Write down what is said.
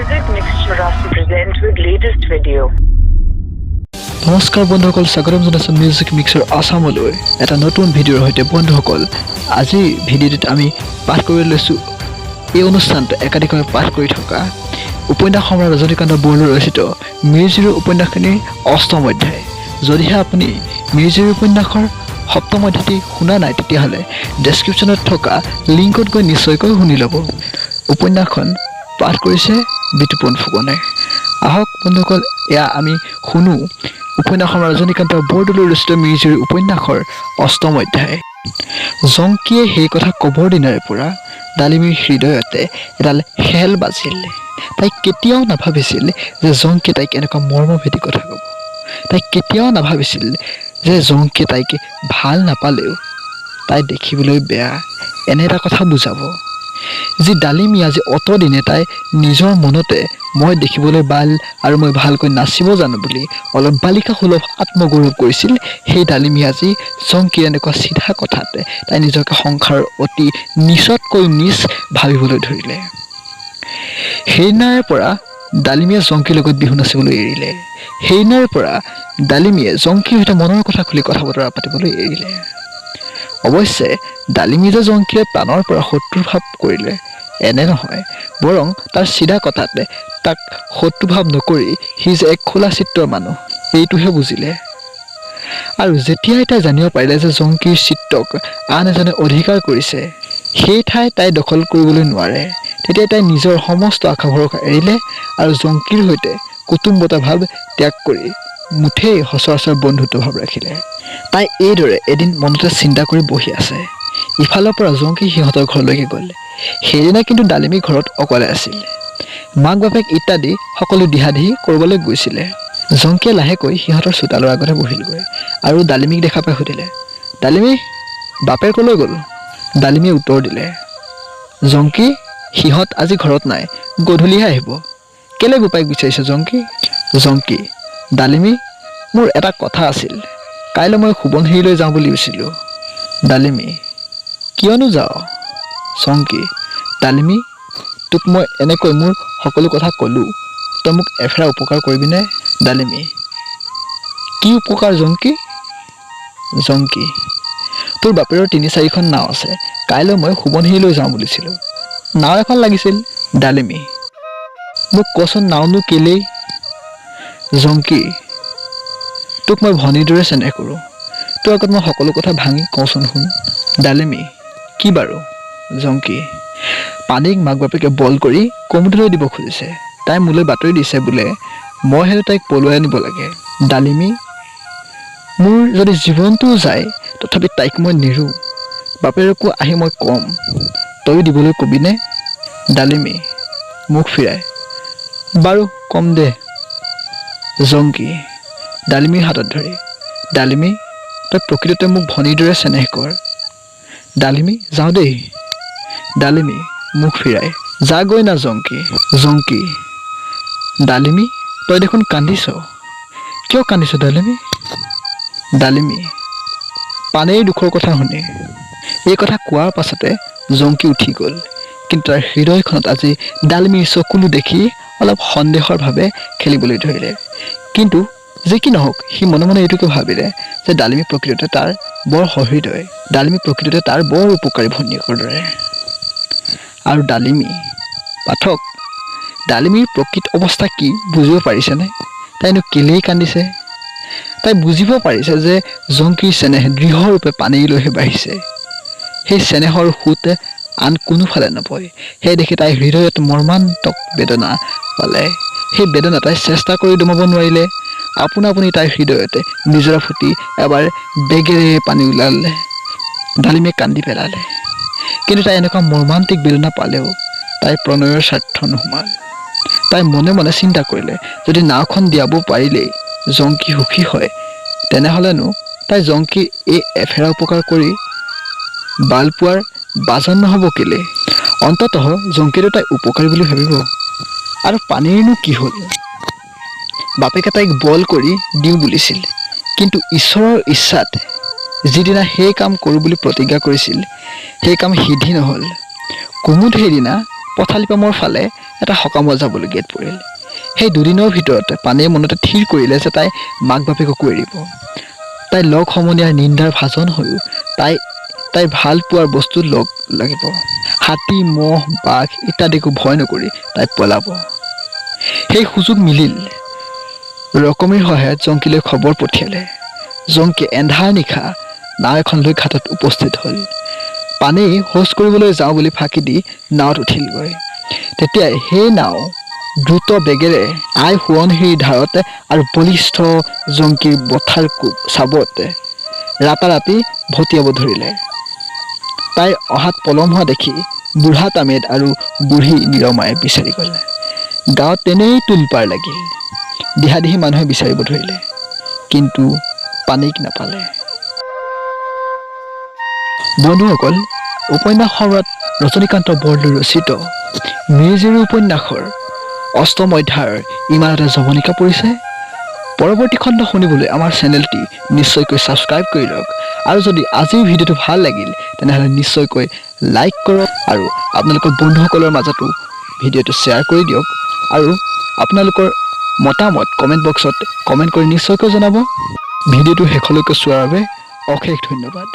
Music Mixture Assam presents with latest video. নমস্কাৰ বন্ধুসকল, স্বাগতম জনাইছোঁ মিউজিক মিক্সাৰ আসামলৈ এটা নতুন ভিডিঅ'ৰ সৈতে। বন্ধুসকল, আজি ভিডিঅ'টোত আমি পাঠ কৰি লৈছোঁ এই অনুষ্ঠানটো একাধিকভাৱে পাঠ কৰি থকা উপন্যাস সম্ৰাট ৰজনীকান্ত বৰদলৈ ৰচিত মিৰি জীয়ৰী উপন্যাসখিনিৰ অষ্টম অধ্যায়। যদিহে আপুনি মিৰি জীয়ৰী উপন্যাসৰ সপ্তম অধ্যায়টি শুনা নাই, তেতিয়াহ'লে ডেছক্ৰিপশ্যনত থকা লিংকত গৈ নিশ্চয়কৈ শুনি ল'ব। উপন্যাসখন পাঠ কৰিছে বিতুপন ফুকনে। আহক বন্ধুসকল, এয়া আমি শুনো উপন্যাস সম্ৰাট ৰজনীকান্ত বৰদলৈ ৰচিত মিৰি জীয়ৰী উপন্যাসৰ অষ্টম অধ্যায়। জংকীয়ে সেই কথা ক'বৰ দিনাৰে পৰা ডালিমীৰ হৃদয়তে এডাল হেল বাজিল। তাই কেতিয়াও নাভাবিছিল যে জংকীয়ে তাইক এনেকুৱা মৰ্মভেদী কথা ক'ব। তাই কেতিয়াও নাভাবিছিল যে জংকীয়ে তাইক ভাল নাপালেও তাই দেখিবলৈ বেয়া এনে এটা কথা বুজাব। যি ডালিমী আজি অতদিনে তাই নিজৰ মনতে মই দেখিবলৈ ভাল আৰু মই ভালকৈ নাচিব জানো বুলি অলপ বালিকা সুলভ আত্মগৌৰৱ কৰিছিল, সেই ডালিমী আজি জংকীৰ এনেকুৱা চিধা কথাতে তাই নিজকে সংসাৰৰ অতি নিচতকৈ নিচ ভাবিবলৈ ধৰিলে। সেইদিনাৰে পৰা ডালিমীয়ে জংকীৰ লগত বিহু নাচিবলৈ এৰিলে। সেইদিনাৰে পৰা ডালিমীয়ে জংকীৰ সৈতে মনৰ কথা খুলি কথা বতৰা পাতিবলৈ এৰিলে। অৱশ্যে ডালিমী যে জংকীয়ে প্ৰাণৰ পৰা শত্ৰুভাৱ কৰিলে এনে নহয়, বৰং তাৰ চিধা কথাতে তাক শত্ৰুভাৱ নকৰি সি যে এক খোলা চিত্ৰৰ মানুহ এইটোহে বুজিলে। আৰু যেতিয়াই তাই জানিব পাৰিলে যে জংকীৰ চিত্ৰক আন এজনে অধিকাৰ কৰিছে, সেই ঠাই তাই দখল কৰিবলৈ নোৱাৰে, তেতিয়াই তাই নিজৰ সমস্ত আশা ভৰসা এৰিলে আৰু জংকীৰ সৈতে কুটুম্বতা ভাৱ ত্যাগ কৰি মুঠেই সচৰাচৰ বন্ধুত্ব ভাৱ ৰাখিলে। তাই এইদৰে এদিন মনতে চিন্তা কৰি বহি আছে। ইফালৰ পৰা জংকী সিহঁতৰ ঘৰলৈকে গ'ল। সেইদিনা কিন্তু ডালিমী ঘৰত অকলে আছিল। মাক বাপেক ইত্যাদি সকলো দিহাদিহি কৰিবলৈ গৈছিলে। জংকীয়ে লাহেকৈ সিহঁতৰ চোতালৰ আগতে বহিলগৈ আৰু ডালিমীক দেখা পাই সুধিলে, ডালিমী, বাপেৰ ক'লৈ গ'ল? ডালিমীয়ে উত্তৰ দিলে, জংকী, সিহঁত আজি ঘৰত নাই, গধূলিহে আহিব। কেলে বোপাইক বিচাৰিছ জংকী? জংকী, ডালিমী, মোৰ এটা কথা আছিল, কাইলৈ মই সোৱণশিৰিলৈ যাওঁ বুলি কৈছিলোঁ। ডালিমী, কিয়নো যাওঁ? জংকী, ডালিমী, তোক মই এনেকৈ মোৰ সকলো কথা ক'লোঁ, তই মোক এফেৰা উপকাৰ কৰিবিনে? ডালিমী, কি উপকাৰ জংকী? জংকী, তোৰ বাপেৰৰ ৩-৪খন নাও আছে, কাইলৈ মই সোৱণশিৰিলৈ যাওঁ বুলিছিলোঁ, নাও এখন লাগিছিল। ডালিমী, মোক কচোন নাওনো কেলেই? জংকী, তোক মই ভনীৰ দৰে চেনেহ কৰোঁ, তোৰ আগত মই সকলো কথা ভাঙি কওঁচোন শুন। ডালিমী, কি বাৰু? জংকী, পানীক মাক বাপেকে বল কৰি কমুদলৈ দিব খুজিছে, তাই মোলৈ বাতৰি দিছে বোলে মই হেনো তাইক পলুৱাই আনিব লাগে। ডালিমী, মোৰ যদি জীৱনটোও যায় তথাপি তাইক মই নেৰোঁ, বাপেৰকো আহি মই ক'ম, তয়ো দিবলৈ কবিনে? ডালিমী মুখ ফিৰাই, বাৰু কম দে। জংকী ডালিমীৰ হাতত ধৰি, ডালিমী, তই প্ৰকৃততে মোক ভনীৰ দৰে চেনেহ কৰ। ডালিমী, যাওঁ দেই। ডালিমী মুখ ফিৰাই, যা গৈ না জংকী। জংকী, ডালিমী, তই দেখোন কান্দিছ, কিয় কান্দিছ ডালিমী? ডালিমী পানেইৰ দুখৰ কথা শুনি। এই কথা কোৱাৰ পাছতে জংকী উঠি গ'ল, কিন্তু তাৰ হৃদয়খনত আজি ডালিমীৰ চকুলো দেখি অলপ সন্দেহৰ ভাৱে খেলিবলৈ ধৰিলে। কিন্তু যে কি নহওক, সি মনে মনে এইটোকে ভাবিলে যে ডালিমী প্ৰকৃততে তাৰ বৰ সহৃদয়, ডালিমী প্ৰকৃততে তাৰ বৰ উপকাৰী ভনীয়েকৰ দৰে। আৰু ডালিমী, পাঠক, ডালিমীৰ প্ৰকৃত অৱস্থা কি বুজিব পাৰিছেনে? তাইনো কেলেই কান্দিছে? তাই বুজিব পাৰিছে যে জংকীৰ চেনেহ দৃঢ়ৰূপে পানেইলৈহে বাঢ়িছে। সেই চেনেহৰ সোঁত আন কোনোফালে নপৰে। সেই দেখি তাই হৃদয়ত মৰ্মান্তক বেদনা পালে। সেই বেদনা তাই চেষ্টা কৰি দমাব নোৱাৰিলে। আপোনা আপুনি তাইৰ হৃদয়তে নিজৰা ফুটি এবাৰ বেগেৰে পানী ওলালে। ডালিমীয়ে কান্দি পেলালে, কিন্তু তাই এনেকুৱা মৰ্মান্তিক বেদনা পালেও তাইৰ প্ৰণয়ৰ স্বাৰ্থ নোসোমাল। তাই মনে মনে চিন্তা কৰিলে, যদি নাওখন দিয়াব পাৰিলেই জংকী সুখী হয়, তেনেহ'লেনো তাই জংকীৰ এই এফেৰা উপকাৰ কৰি বাল পোৱাৰ বাজন নহ'ব কেলে? অন্ততঃ জংকীয়েতো তাই উপকাৰী বুলি ভাবিব। আৰু পানীৰনো কি হ'ল? বাপেকে তাইক বল কৰি দিওঁ বুলিছিল, কিন্তু ঈশ্বৰৰ ইচ্ছাত যিদিনা সেই কাম কৰোঁ বুলি প্ৰতিজ্ঞা কৰিছিল, সেই কাম সিদ্ধি নহ'ল। কুমুদ সেইদিনা পথালিপামৰ ফালে এটা সকামত যাবলগীয়াত পৰিল। সেই দুদিনৰ ভিতৰতে পানেইয়ে মনতে থিৰ কৰিলে যে তাই মাক বাপেককো এৰিব। তাই লগ সমনীয়াৰ নিন্দাৰ ভাজন হৈও তাইৰ ভাল পোৱাৰ বস্তু লগ লাগিব। হাতী, মহ, বাঘ ইত্যাদিকো ভয় নকৰি তাই পলাব। সেই সুযোগ মিলিল। ৰকমীৰ সহায়ত জংকীলৈ খবৰ পঠিয়ালে। জংকী এন্ধাৰ নিশা নাও এখন লৈ ঘাটত উপস্থিত হ'ল। পানেই শৌচ কৰিবলৈ যাওঁ বুলি ফাঁকি দি নাৱত উঠিলগৈ। তেতিয়াই সেই নাও দ্ৰুত বেগেৰে আই সোৱণশিৰিৰ ধাৰতে আৰু বলিষ্ঠ জংকীৰ বঠাৰ চাবতে ৰাতাৰাতি ভটিয়াব ধৰিলে। তাইৰ অহাত পলম হোৱা দেখি বুঢ়া তামেদ আৰু বুঢ়ী নিৰমায়ে বিচাৰি গ'ল। গাঁৱত তেনেই তোলপাৰ লাগিল। দিহাদিহি মানুহে বিচাৰিব ধৰিলে, কিন্তু পানেইক নাপালে। বন্ধুসকল, উপন্যাস সম্ৰাট ৰজনীকান্ত বৰদলৈ ৰচিত মিৰি জীয়ৰী উপন্যাসৰ ৮ম অধ্যায়ৰ ইমান এটা জৱনিকা পৰিছে। পৰৱৰ্তী খণ্ড শুনিবলৈ আমাৰ চেনেলটি নিশ্চয়কৈ ছাবস্ক্ৰাইব কৰি লওক। আৰু যদি আজিৰ ভিডিঅ'টো ভাল লাগিল তেনেহ'লে নিশ্চয়কৈ লাইক কৰক আৰু আপোনালোকৰ বন্ধুসকলৰ মাজতো ভিডিঅ'টো শ্বেয়াৰ কৰি দিয়ক। আৰু আপোনালোকৰ মতামত কমেণ্ট বক্সত কমেণ্ট কৰি নিশ্চয়কৈ জনাব। ভিডিঅ'টো শেষলৈকে চোৱাৰ বাবে অশেষ ধন্যবাদ।